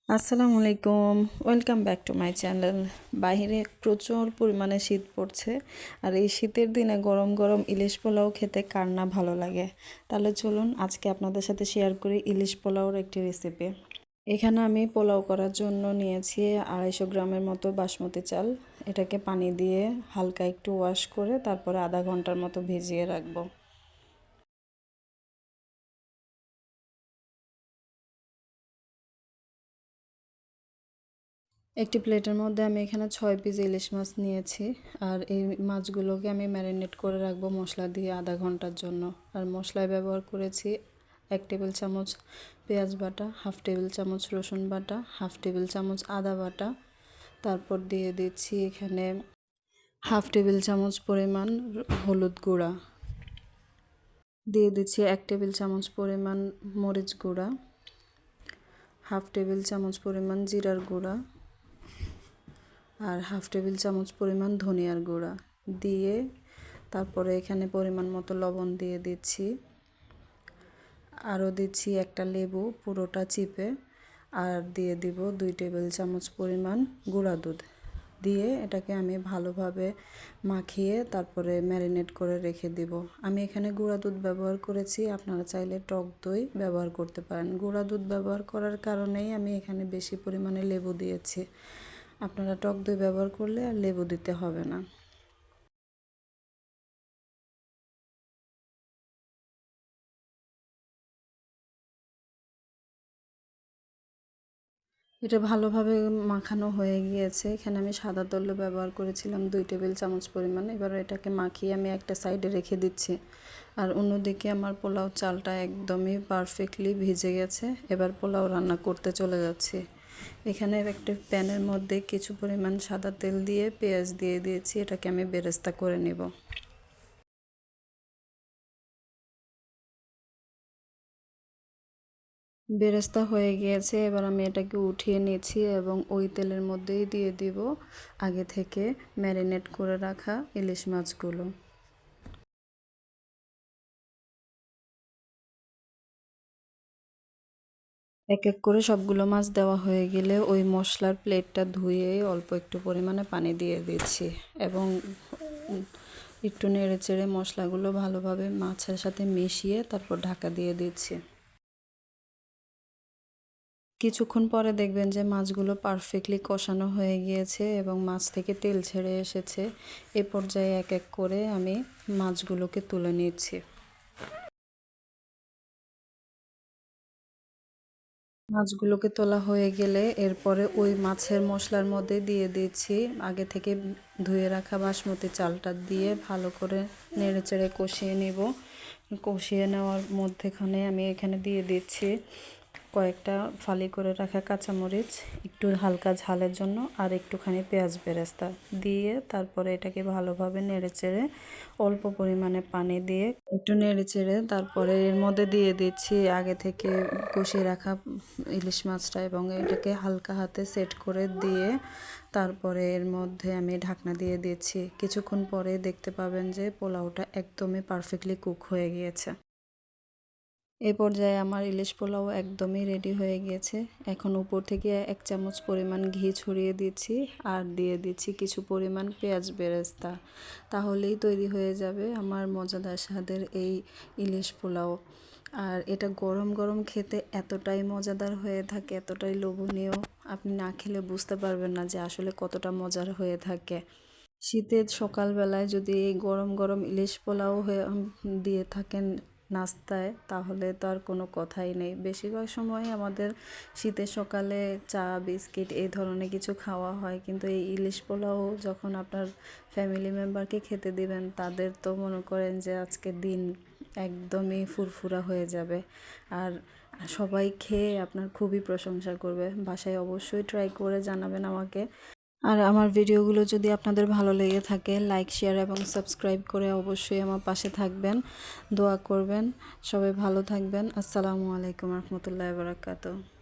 আসসালামু আলাইকুম, welcome back to my channel. বাইরে প্রচুর পরিমাণে শীত পড়ছে, আর এই শীতের দিনে গরম গরম ইলিশ পোলাও খেতে কার না ভালো লাগে। তাহলে চলুন আজকে আপনাদের সাথে শেয়ার করি ইলিশ পোলাওর একটি রেসিপি। এখানে আমি পোলাও করার জন্য নিয়েছি 250 গ্রামের মতো বাসমতি চাল। এটাকে পানি দিয়ে হালকা একটু ওয়াশ করে তারপরে আধা ঘন্টার মতো ভিজিয়ে রাখবো। একটি প্লেটের মধ্যে আমি এখানে 6 পিস ইলিশ মাছ নিয়েছি, আর এই মাছগুলোকে আমি ম্যারিনেট করে রাখবো মশলা দিয়ে আধা ঘন্টার জন্য। আর মশলায় ব্যবহার করেছি 1 টেবিল চামচ পেঁয়াজ বাটা, 1/2 টেবিল চামচ রসুন বাটা, 1/2 টেবিল চামচ আদা বাটা। তারপর দিয়ে দিচ্ছি এখানে 1/2 টেবিল চামচ পরিমাণ হলুদ গুঁড়া, দিয়ে দিচ্ছি 1 টেবিল চামচ পরিমাণ মরিচ গুঁড়া, 1/2 টেবিল চামচ পরিমাণ জিরার গুঁড়া, আর 1/2 টেবিল চামচ পরিমাণ ধনিয়ার গুঁড়া দিয়ে তারপরে এখানে পরিমাণ মতো লবণ দিয়ে দিচ্ছি। আরও দিচ্ছি একটা লেবু পুরোটা চিপে, আর দিয়ে দিব 2 টেবিল চামচ পরিমাণ গুঁড়া দুধ দিয়ে এটাকে আমি ভালোভাবে মাখিয়ে তারপরে ম্যারিনেট করে রেখে দিব। আমি এখানে গুঁড়া দুধ ব্যবহার করেছি, আপনারা চাইলে টক দই ব্যবহার করতে পারেন। গুঁড়া দুধ ব্যবহার করার কারণেই আমি এখানে বেশি পরিমাণে লেবু দিয়েছি। আপনারা টক দই ব্যবহার করলে আর লেবু দিতে হবে না। এটা ভালোভাবে মাখানো হয়ে গিয়েছে। এখানে আমি সাদা তেল ব্যবহার করেছিলাম 2 টেবিল চামচ পরিমাণ। এবার এটাকে মাখিয়ে আমি একটা সাইডে রেখে দিচ্ছি। আর অন্যদিকে আমার পোলাও চালটা একদমই পারফেক্টলি ভিজে গেছে। এবার পোলাও রান্না করতে চলে যাচ্ছি। এখানে একটা প্যানের মধ্যে কিছু পরিমাণ সাদা তেল দিয়ে পেঁয়াজ দিয়ে দিয়েছি, এটাকে আমি বেরেস্তা করে নেব। বেরেস্তা হয়ে গিয়েছে, এবার আমি এটাকে উঠিয়ে নিয়েছি এবং ওই তেলের মধ্যেই দিয়ে দিব আগে থেকে ম্যারিনেট করে রাখা ইলিশ মাছগুলো। এক এক করে সবগুলো মাছ দেওয়া হয়ে গেলে ওই মশলার প্লেটটা ধুয়ে অল্প একটু পরিমাণে পানি দিয়ে দিচ্ছি এবং একটু নেড়ে চেড়ে মশলাগুলো ভালোভাবে মাছের সাথে মিশিয়ে তারপর ঢাকা দিয়ে দিচ্ছি। কিছুক্ষণ পরে দেখবেন যে মাছগুলো পারফেক্টলি কষানো হয়ে গিয়েছে এবং মাছ থেকে তেল ছেড়ে এসেছে। এ পর্যায়ে এক এক করে আমি মাছগুলোকে তুলে নিচ্ছি। মাছগুলোকে তোলা হয়ে গেলে এরপরে ওই মাছের মশলার মধ্যে দিয়ে দিচ্ছি আগে থেকে ধুয়ে রাখা বাসমতি চালটা দিয়ে ভালো করে নেড়েচেড়ে কষিয়ে নিব। কষিয়ে নেওয়ার মধ্যেখানে আমি এখানে দিয়ে দিচ্ছি কয়েকটা ফালি করে রাখা কাঁচামরিচ, একটু হালকা ঝালের জন্য, আর একটুখানি পেঁয়াজ বেরেস্তা দিয়ে তারপরে এটাকে ভালোভাবে নেড়েচেড়ে অল্প পরিমাণে পানি দিয়ে একটু নেড়েচেড়ে তারপরে এর মধ্যে দিয়ে দিচ্ছি আগে থেকে কষিয়ে রাখা ইলিশ মাছটা এবং এটাকে হালকা হাতে সেট করে দিয়ে তারপরে এর মধ্যে আমি ঢাকনা দিয়ে দিচ্ছি। কিছুক্ষণ পরে দেখতে পাবেন যে পোলাওটা একদমই পারফেক্টলি কুক হয়ে গিয়েছে। এ পর্যায়ে আমার ইলিশ পোলাও একদমই রেডি হয়ে গিয়েছে। এখন উপর থেকে 1 চামচ পরিমাণ ঘি ছড়িয়ে দিচ্ছি আর দিয়ে দিচ্ছি কিছু পরিমাণ পেঁয়াজ বেরেস্তা। তাহলেই তৈরি হয়ে যাবে আমার মজাদার স্বাদের এই ইলিশ পোলাও। আর এটা গরম গরম খেতে এতটাই মজাদার হয়ে থাকে, এতটাই লোভনীয়, আপনি না খেলে বুঝতে পারবেন না যে আসলে কতটা মজার হয়ে থাকে। শীতের সকালবেলায় যদি এই গরম গরম ইলিশ পোলাও হয়ে দিয়ে থাকেন নাস্তায়, তাহলে তো আর কোনো কথাই নেই। বেশিরভাগ সময় আমাদের শীতের সকালে চা বিস্কিট এই ধরনের কিছু খাওয়া হয়, কিন্তু এই ইলিশ পোলাও যখন আপনার ফ্যামিলি মেম্বারকে খেতে দিবেন, তাদের তো মনে করেন যে আজকের দিন একদমই ফুরফুরা হয়ে যাবে। আর সবাই খেয়ে আপনার খুবই প্রশংসা করবে। বাসায় অবশ্যই ট্রাই করে জানাবেন আমাকে। আর আমার ভিডিওগুলো যদি আপনাদের ভালো লেগে থাকে, লাইক শেয়ার এবং সাবস্ক্রাইব করে অবশ্যই আমার পাশে থাকবেন, দোয়া করবেন। সবাই ভালো থাকবেন। আসসালামু আলাইকুম রহমতুল্লাহি ওয়া বারাকাতুহু।